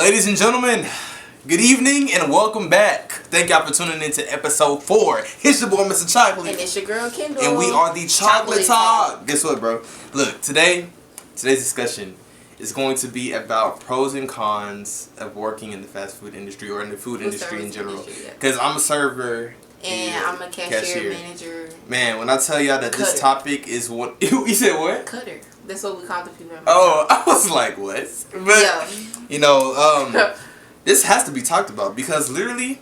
Ladies and gentlemen, good evening and welcome back. Thank y'all for tuning in to episode 4. It's your boy, Mr. Chocolate. And it's your girl, Kendall. And we are the Chocolate Talk. Guess what, bro? Look, today's discussion is going to be about pros and cons of working in the fast food industry or in the food industry in general. Because I'm a server. And I'm a cashier manager. Man, when I tell y'all that this topic is what... You said what? Cutter. That's what we call the people. Oh, I was like, what? But, you know, this has to be talked about because literally,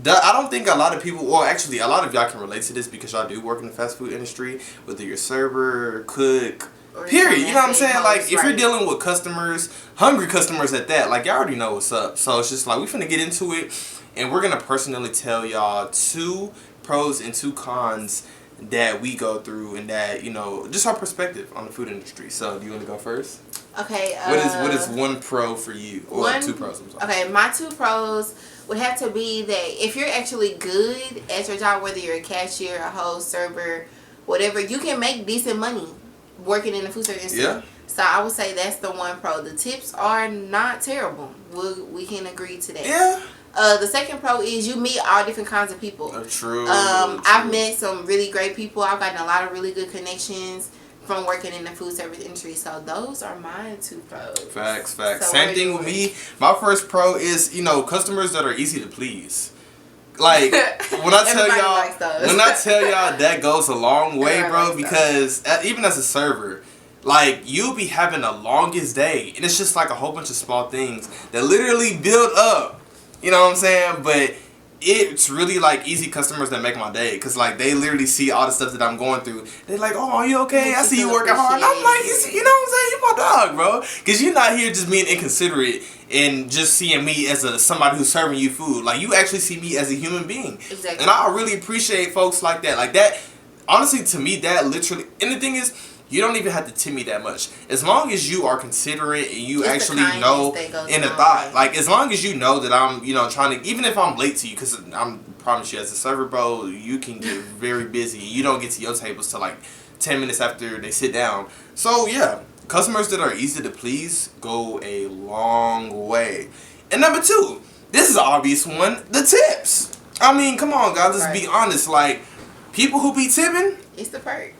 I don't think a lot of people, well, actually, a lot of y'all can relate to this because y'all do work in the fast food industry, whether you're server, cook, period. You know what I'm saying? Like, if you're dealing with customers, hungry customers at that, like, y'all already know what's up. So it's just like, we finna get into it, and we're gonna personally tell y'all 2 pros and 2 cons that we go through and that, you know, just our perspective on the food industry. So, do you want to go first? Okay. What is one pro for you? Or 2 pros, I'm sorry. Okay, my 2 pros would have to be that if you're actually good at your job, whether you're a cashier, a host, server, whatever, you can make decent money working in the food service industry. Yeah. So I would say that's the one pro. The tips are not terrible. We can agree to that. Yeah. The second pro is you meet all different kinds of people. True. I've met some really great people. I've gotten a lot of really good connections from working in the food service industry. So those are my 2 pros. Facts. So same thing with me. My first pro is, you know, customers that are easy to please. Like, when I tell y'all that goes a long way, bro, because even as a server, like, you'll be having the longest day, and it's just like a whole bunch of small things that literally build up. You know what I'm saying? But it's really like easy customers that make my day. Because like they literally see all the stuff that I'm going through. They're like, oh, are you okay? I see you working hard. And I'm like, you know what I'm saying? You're my dog, bro. Because you're not here just being inconsiderate and just seeing me as somebody who's serving you food. Like, you actually see me as a human being. Exactly. And I really appreciate folks like that. Like that, honestly, to me, that literally, and the thing is, you don't even have to tip me that much. As long as you are considerate and you actually know in the thought. Like, as long as you know that I'm, you know, trying to, even if I'm late to you, because I promise you, as a server, bro, you can get very busy. You don't get to your tables till like 10 minutes after they sit down. So, yeah, customers that are easy to please go a long way. And number 2, this is an obvious one, the tips. I mean, come on, guys, let's be honest. Like, people who be tipping, it's the perk.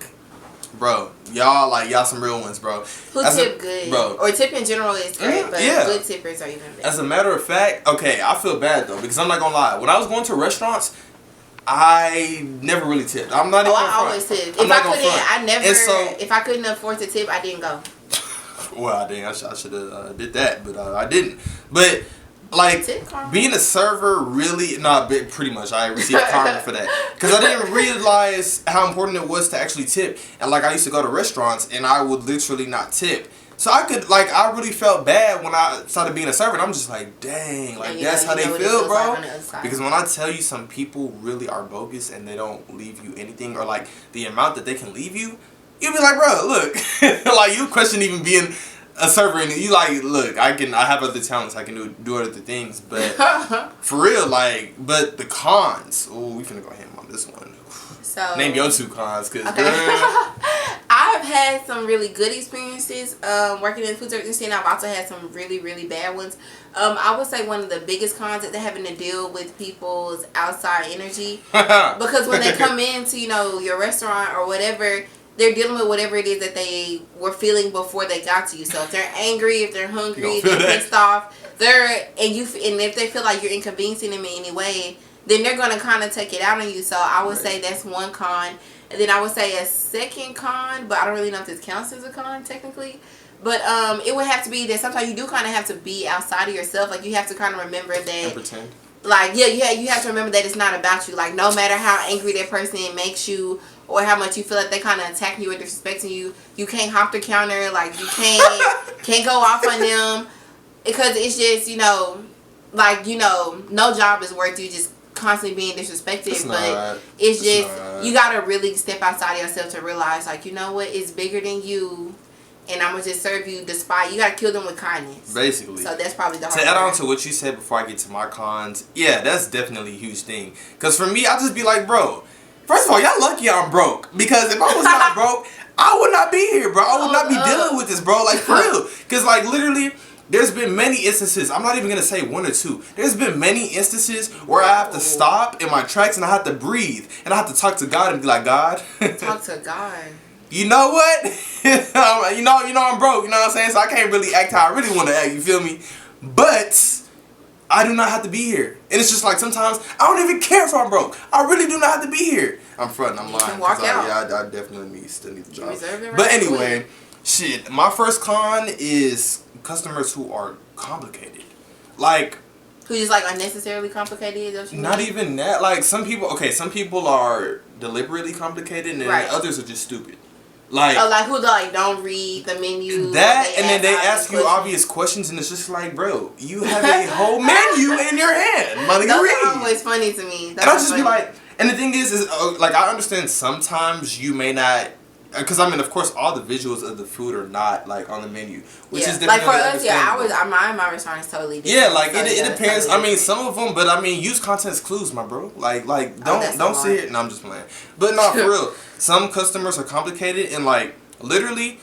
Bro, y'all some real ones, bro. Who tip good, bro? Or tip in general is great, but good tippers are even better. As a matter of fact, okay, I feel bad though because I'm not gonna lie. When I was going to restaurants, I never really tipped. I'm not even. I always tipped. If I couldn't afford to tip, I didn't go. Well, I should have did that, but I didn't. But. Like, being a server really, pretty much, I received karma for that. Because I didn't realize how important it was to actually tip. And, like, I used to go to restaurants, and I would literally not tip. So I really felt bad when I started being a server. And I'm just like, dang, like, that's how they feel, bro. Because when I tell you some people really are bogus and they don't leave you anything, or, like, the amount that they can leave you, you'll be like, bro, look. Like, you question even being a server, and you like, look, I have other talents, I can do other things, but for real, like, but the cons, we finna go ham on this one. So name your 2 cons, cause girl, I've had some really good experiences working in the food service industry, and I've also had some really, really bad ones. I would say one of the biggest cons is having to deal with people's outside energy, because when they come into, you know, your restaurant or whatever, they're dealing with whatever it is that they were feeling before they got to you. So if they're angry, if they're hungry, if they're pissed off, and if they feel like you're inconveniencing them in any way, then they're gonna kind of take it out on you. So I would say that's one con, and then I would say a second con, but I don't really know if this counts as a con technically. But it would have to be that sometimes you do kind of have to be outside of yourself. Like, you have to kind of remember that. And pretend. Like, you have to remember that it's not about you. Like, no matter how angry that person makes you, or how much you feel like they kind of attacking you or disrespecting you, you can't hop the counter. Like, you can't go off on them, because it's just, you know, like, you know, no job is worth you just constantly being disrespected. It's just you gotta really step outside of yourself to realize, like, you know what, it's bigger than you, and I'm gonna just serve you despite. You gotta kill them with kindness. Basically. So that's probably the hard part. To add on to what you said before I get to my cons, yeah, that's definitely a huge thing. Because for me, I'll just be like, bro, first of all, y'all lucky I'm broke. Because if I was not broke, I would not be here, bro. I would not be dealing with this, bro. Like, for real. Because, like, literally, there's been many instances, I'm not even going to say one or two. There's been many instances where I have to stop in my tracks and I have to breathe. And I have to talk to God and be like, God. Talk to God. You know what? you know I'm broke, you know what I'm saying? So I can't really act how I really want to act, you feel me? But I do not have to be here. And it's just like sometimes I don't even care if I'm broke. I really do not have to be here. I'm fronting, I'm lying. Walk out. I definitely still need the job. Right, but anyway, shit, my first con is customers who are complicated. Like, who just like unnecessarily complicated? Not even that. Like some people are deliberately complicated and then others are just stupid. Like, who like don't read the menu. That and then they ask you obvious questions and it's just like, bro, you have a whole menu in your hand. That's always funny to me. And I'll just be like, and the thing is like I understand sometimes you may not, because I mean of course all the visuals of the food are not like on the menu, which is different. Like for us, my restaurant is totally different. Yeah, like it depends. Totally I mean some of them, but I mean use context clues, my bro. Like don't see it. No, I'm just playing. But no, for real. Some customers are complicated and like literally,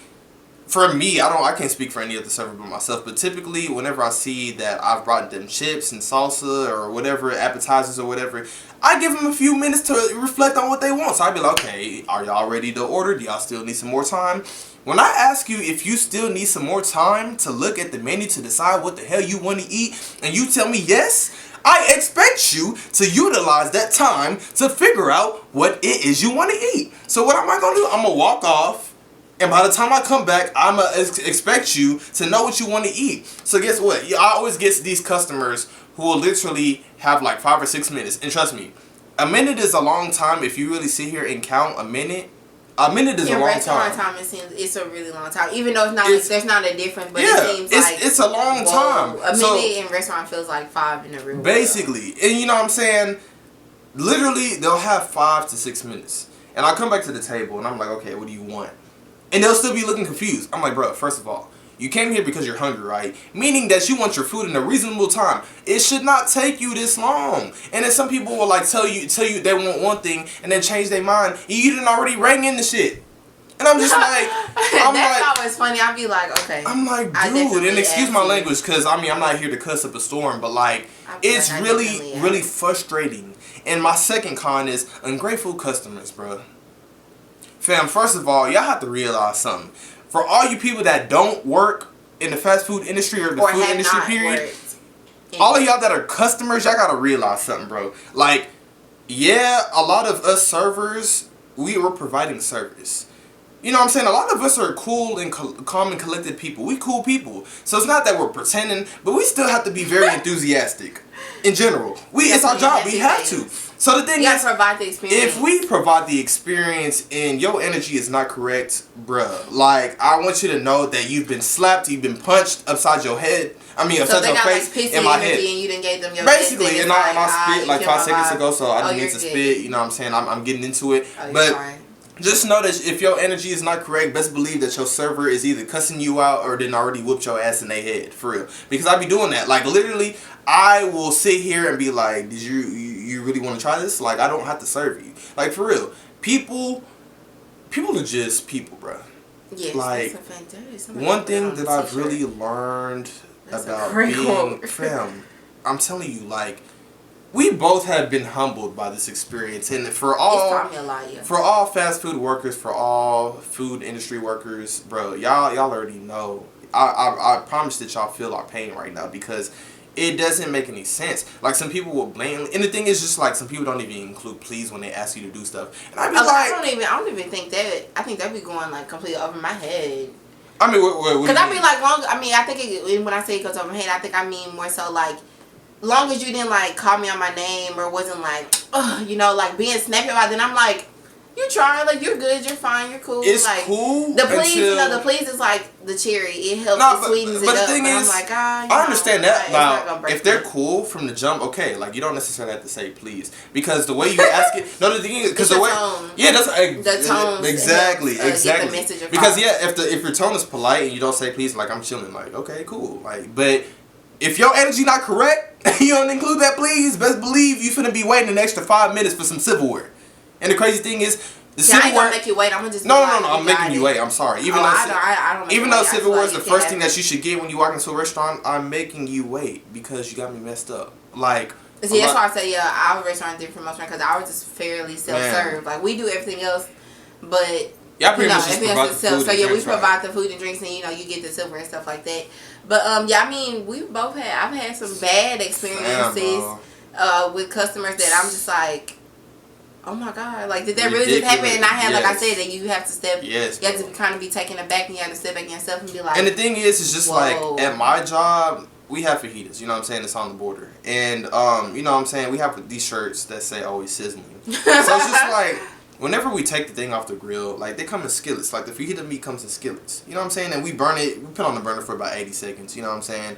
for me, I can't speak for any of the server but myself, but typically whenever I see that I've brought them chips and salsa or whatever, appetizers or whatever, I give them a few minutes to reflect on what they want. So I'd be like, okay, are y'all ready to order? Do y'all still need some more time? When I ask you if you still need some more time to look at the menu to decide what the hell you want to eat, and you tell me yes, I expect you to utilize that time to figure out what it is you want to eat. So what am I going to do? I'm going to walk off, and by the time I come back, I'm going to expect you to know what you want to eat. So guess what? I always get these customers who will literally have like 5 or 6 minutes. And trust me, a minute is a long time if you really sit here and count a minute. A minute is a long time. In restaurant time, it's a really long time. Even though there's not a difference, but it seems like it's a long time. A minute in restaurant feels like 5 in the real world. Basically, and you know what I'm saying? Literally, they'll have 5 to 6 minutes, and I come back to the table and I'm like, okay, what do you want? And they'll still be looking confused. I'm like, bro, first of all, you came here because you're hungry, right? Meaning that you want your food in a reasonable time. It should not take you this long. And then some people will like tell you they want one thing and then change their mind. You didn't already rang in the shit. And I'm just like, that's always funny. I'll be like, okay. I'm like, dude, and excuse my language, because I mean I'm not here to cuss up a storm, but like it's really frustrating. And my second con is ungrateful customers, bro. Fam, first of all, y'all have to realize something. For all you people that don't work in the fast food industry or the food industry period, all of y'all that are customers, y'all gotta realize something, bro. Like, yeah, a lot of us servers, we were providing service. You know what I'm saying? A lot of us are cool and calm and collected people. We cool people. So it's not that we're pretending, but we still have to be very enthusiastic in general. It's our job. We have to. So the thing is, provide the experience. If we provide the experience and your energy is not correct, bruh, like, I want you to know that you've been slapped, you've been punched upside your head. I mean, upside your face, like, in my head. And you didn't give them your basically, and I spit like 5 seconds ago, so I didn't mean to spit. You know what I'm saying? I'm getting into it. But just know that if your energy is not correct, best believe that your server is either cussing you out or then already whooped your ass in their head, for real. Because I be doing that. Like, literally, I will sit here and be like, did you really want to try this? Like, I don't have to serve you. Like, for real. People are just people, bro. Yes, like, one thing that I've really learned about being fam, I'm telling you, like, we both have been humbled by this experience, and for all fast food workers, for all food industry workers, bro, y'all already know. I promise that y'all feel our pain right now, because it doesn't make any sense. Like, some people will blame, and the thing is just like some people don't even include please when they ask you to do stuff, and I be like, I don't even think that. I think that be going like completely over my head. I mean, what because I mean, like, I think when I say it goes over my head, I think I mean more so like, long as you didn't like call me on my name or wasn't like, you know, like being snappy about it, then I'm like, you trying, like, you're good, you're fine, you're cool. It's like, cool. The please, you know, the please is like the cherry. It helps, it sweetens it up. The thing is, I'm like, I understand that. Now, if they're cool from the jump, okay, like, you don't necessarily have to say please, because the way you ask it. No, the thing is, because the way, that's the tone. Exactly. Get the message across. Because if your tone is polite and you don't say please, like, I'm chilling, like, okay, cool, like, but if your energy not correct, you don't include that please, best believe you finna be waiting an extra 5 minutes for some silverware. And the crazy thing is, I ain't gonna make you wait. I'm gonna just no. I'm making you wait. I'm sorry. Even though silverware is the first thing that you should get when you walk into a restaurant, I'm making you wait because you got me messed up. Like. See, that's why I say our restaurant different from most because ours is fairly self-serve. Like we do everything else, but y'all pretty much just provide the food. So yeah, we provide the food and drinks, and you get the silver and stuff like that. But I mean, I've had some bad experiences with customers that I'm just like. Oh my God! Like, did that really just happen? And I had, like I said, that you have to step. Yes. You have to kind of be taken aback, and you have to step back yourself and be like. And the thing is, it's just like at my job, we have fajitas. You know what I'm saying? It's on the border, and you know what I'm saying. We have these shirts that say "always sizzling." So it's just like whenever we take the thing off the grill, like they come in skillets. Like the fajita meat comes in skillets. You know what I'm saying? And we burn it. We put it on the burner for about 80 seconds. You know what I'm saying?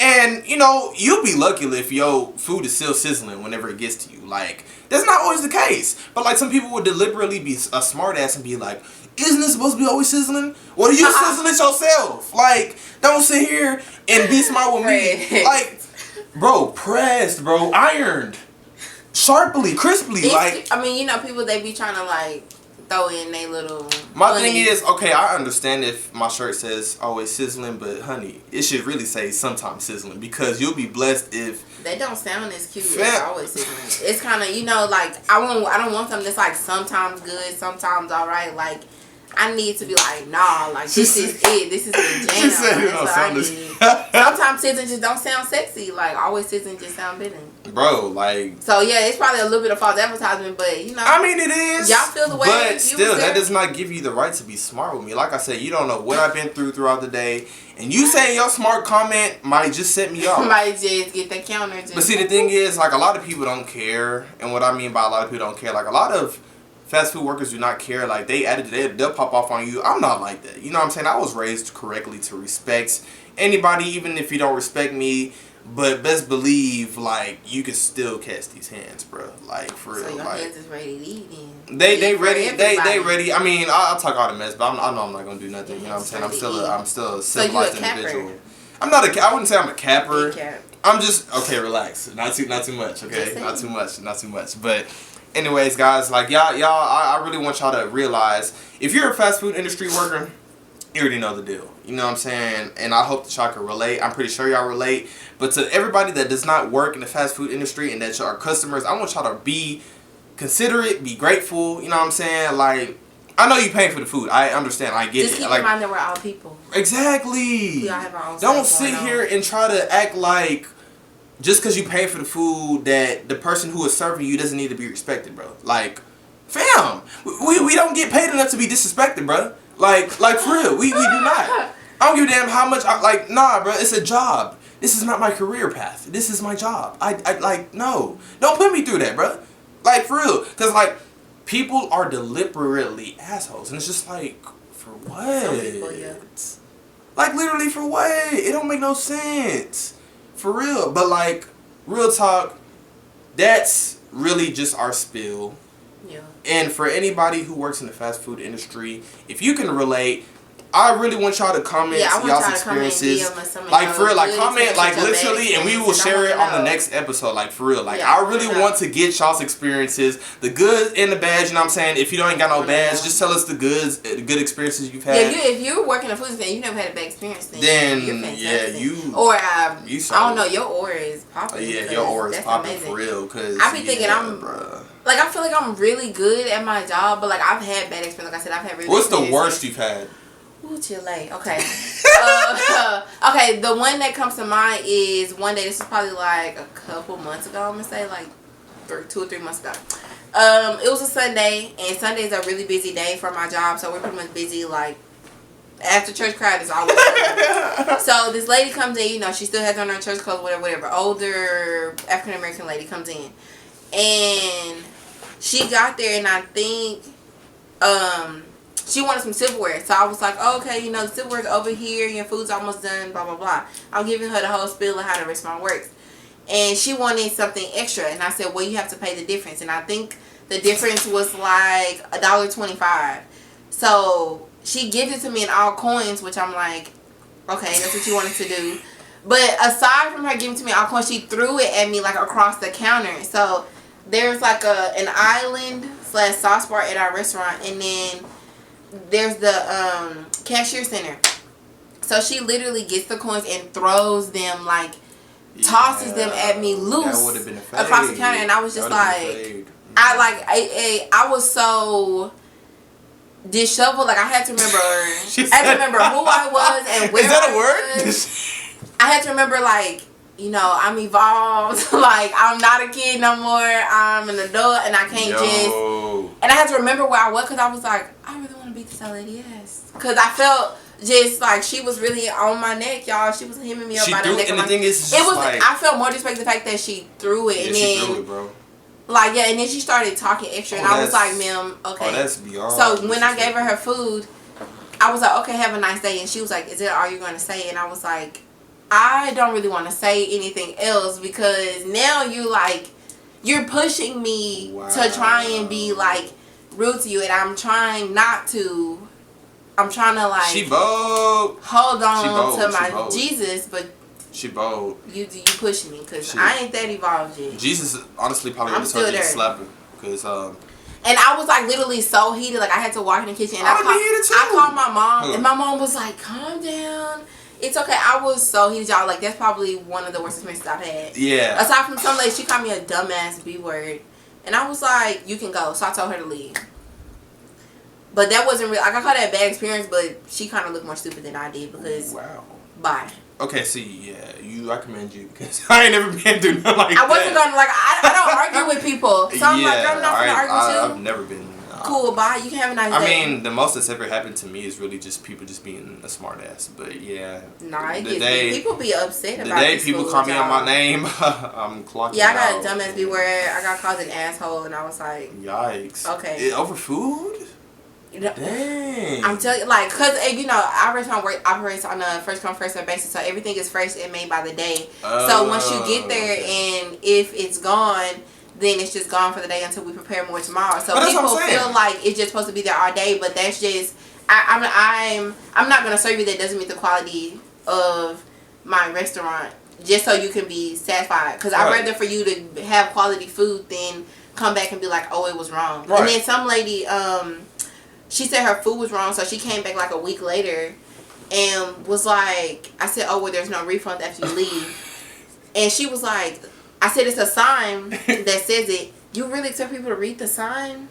And, you'll be lucky if your food is still sizzling whenever it gets to you. Like, that's not always the case. But, like, some people would deliberately be a smart ass and be like, isn't it supposed to be always sizzling? Well, you sizzle it yourself. Like, don't sit here and be smart with me. Like, bro, pressed, bro, ironed, sharply, crisply. I mean, people, they be trying to, like, throw in they little. My thing is, okay, I understand if my shirt says always sizzling, but honey, it should really say sometimes sizzling because you'll be blessed if. They don't sound as cute as always sizzling. It's kind of like I don't want something that's like sometimes good, sometimes alright. Like I need to be like this is it. This is the jam. That's what I need. Sometimes sizzling just don't sound sexy. Like always sizzling just sound bitter. Bro, like. So yeah, it's probably a little bit of false advertisement, but I mean, it is. Y'all feel the way. But still, that does not give you the right to be smart with me. Like I said, you don't know what I've been through throughout the day, and you saying your smart comment might just set me off. Might just get that counter. But see, the thing is, like a lot of people don't care, and what I mean by a lot of people don't care, like a lot of fast food workers do not care. Like they'll pop off on you. I'm not like that. You know what I'm saying? I was raised correctly to respect anybody, even if you don't respect me. But best believe, like, you can still catch these hands, bro. Like, for real. So your like, hands is ready to eat then. They ready. They ready. I mean, I'll talk all the mess, but I know I'm not gonna do nothing. You know what I'm saying? I'm still a civilized individual. I'm not I wouldn't say I'm a capper. I'm just okay. Relax. Not too much. Okay. Not too much. But anyways, guys, like y'all, I really want y'all to realize if you're a fast food industry worker, you already know the deal. You know what I'm saying? And I hope that y'all can relate. I'm pretty sure y'all relate. But to everybody that does not work in the fast food industry and that y'all are customers, I want y'all to be considerate, be grateful. You know what I'm saying? Like, I know you paying for the food. I understand. I get it. Just keep in mind that we're all people. Exactly. We all have our own Don't sit here and try to act like just because you pay for the food that the person who is serving you doesn't need to be respected, bro. Like, fam, we don't get paid enough to be disrespected, bro. Like for real, we do not. I don't give a damn how much. Nah, bro. It's a job. This is not my career path. This is my job. No. Don't put me through that, bro. Like, for real. Because, like, people are deliberately assholes. And it's just like, for what? Some people, yeah. Like, literally, for what? It don't make no sense. For real. But, like, real talk, that's really just our spill. Yeah. And for anybody who works in the fast food industry, if you can relate, I really want y'all to comment y'all's experiences. Like, for real, like, comment, like, literally, and we will share it on the next episode. Like, for real. Like, I really want to get y'all's experiences, the good and the bad, you know what I'm saying? If you don't got no bads, just tell us the good experiences you've had. Yeah, if you're working in a food stand, you never had a bad experience, then you're fantastic. You... Or, I don't know, your aura is popping. Yeah, your aura is popping for real. Cause, I be thinking like, I feel like I'm really good at my job, but, like, I've had bad experiences. Like I said, I've had really What's the worst you've had? Ooh, Chile. Okay. Okay, the one that comes to mind is one day, this was probably like a couple months ago, I'm going to say, like 2 or 3 months ago. It was a Sunday, and Sunday is a really busy day for my job, so we're pretty much busy, like, after church crowd is always So this lady comes in, you know, she still has on her church clothes, whatever. Older African-American lady comes in. And she got there, and I think, she wanted some silverware. So I was like, oh, okay, you know, the silverware's over here. Your food's almost done, blah, blah, blah. I'm giving her the whole spiel of how the restaurant works. And she wanted something extra. And I said, well, you have to pay the difference. And I think the difference was like $1.25. So she gives it to me in all coins, which I'm like, okay, that's what you wanted to do. But aside from her giving it to me in all coins, she threw it at me like across the counter. So there's like an island sauce bar at our restaurant, and then there's the cashier center. So she literally gets the coins and throws them, like tosses them at me loose across the counter, and I was just like, I was so disheveled. Like I had to remember, who I was and where. Is that a word? I had to remember, like, you know, I'm evolved. Like I'm not a kid no more. I'm an adult, and I can't just. And I had to remember where I was, because I was like, I really want to beat this old lady ass, because I felt just like she was really on my neck, y'all. She was hemming me up by the neck. And the thing is, it was. Like, I felt more disrespect the fact that she threw it, and then she threw it, bro. Like, yeah, and then she started talking extra, and I was like, ma'am, okay. Oh, that's beyond. So when I gave her food, I was like, okay, have a nice day, and she was like, is it all you're going to say? And I was like, I don't really want to say anything else, because now you're pushing me to try and be like rude to you, and I'm trying not to. I'm trying to like she bold. Hold on to my Jesus, but she bold. You pushing me, because I ain't that evolved yet. Jesus honestly probably would have told you to slap her, because and I was like literally so heated, like I had to walk in the kitchen, and I called my mom, and my mom was like, calm down. It's okay. I was so heated, y'all. Like, that's probably one of the worst experiences I've had. Yeah. Aside from some lady, she called me a dumbass B word. And I was like, you can go. So I told her to leave. But that wasn't real. Like, I called that a bad experience, but she kind of looked more stupid than I did, because... Wow. Bye. Okay, see, yeah, I commend you, because I ain't never been through nothing like that. I wasn't going to, like, I don't argue with people. So I'm like, I'm not going to argue with you. I've never been... Cool, bye. You can have a nice day. I mean, the most that's ever happened to me is really just people just being a smart ass. But yeah. Nah, people be upset about it. The day people call me on my name, I'm clocking out. Yeah, I got a dumbass B word. I got called an asshole, and I was like... Yikes. Okay. Over food? Dang. I'm telling you, like, because, you know, our restaurant operates on a first come, first served basis, so everything is fresh and made by the day. So once you get there, and if it's gone... then it's just gone for the day until we prepare more tomorrow. So people feel like it's just supposed to be there all day, but that's just I'm not gonna serve you that doesn't meet the quality of my restaurant just so you can be satisfied. Because I'd rather for you to have quality food than come back and be like, oh, it was wrong. Right. And then some lady, she said her food was wrong, so she came back like a week later and was like, I said, oh, well, there's no refund after you leave. And she was like, I said, it's a sign that says it. You really expect people to read the sign?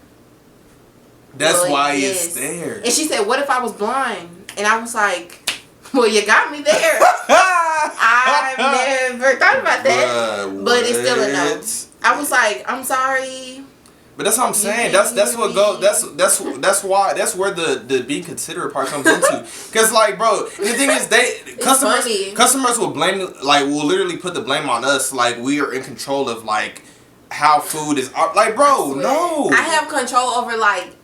That's why it's there. And she said, what if I was blind? And I was like, well, you got me there. I've never thought about that. But it's still a no. I was like, I'm sorry. But that's what I'm saying. That's what goes. That's where the being considerate part comes into. Cause like, bro, the thing is, customers will will literally put the blame on us. Like we are in control of like how food is. Like, bro, no. I have control over like,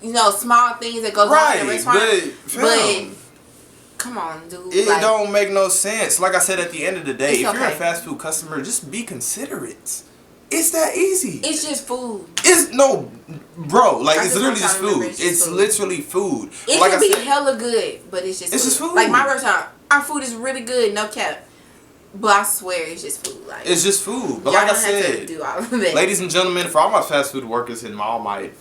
you know, small things that goes on in the restaurant. But come on, dude. It don't make no sense. Like I said, at the end of the day, if you're a fast food customer, just be considerate. It's that easy. It's just food. It's bro. Like it's literally just food. It's literally food. It can be hella good, but it's just food. Like my restaurant, our food is really good, no cap. But I swear, it's just food. Like it's just food. But like I said, do all of that. Ladies and gentlemen, for all my fast food workers and all my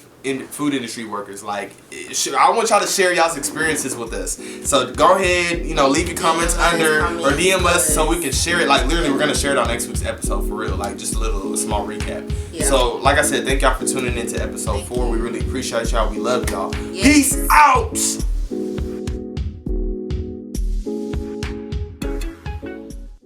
food industry workers, like I want y'all to share y'all's experiences with us. So go ahead, you know, leave your comments under or DM us so we can share it. Like literally, we're gonna share it on next week's episode for real. Like just a small recap. Yeah. So like I said, thank y'all for tuning into episode 4. We really appreciate y'all. We love y'all. Yes. Peace out.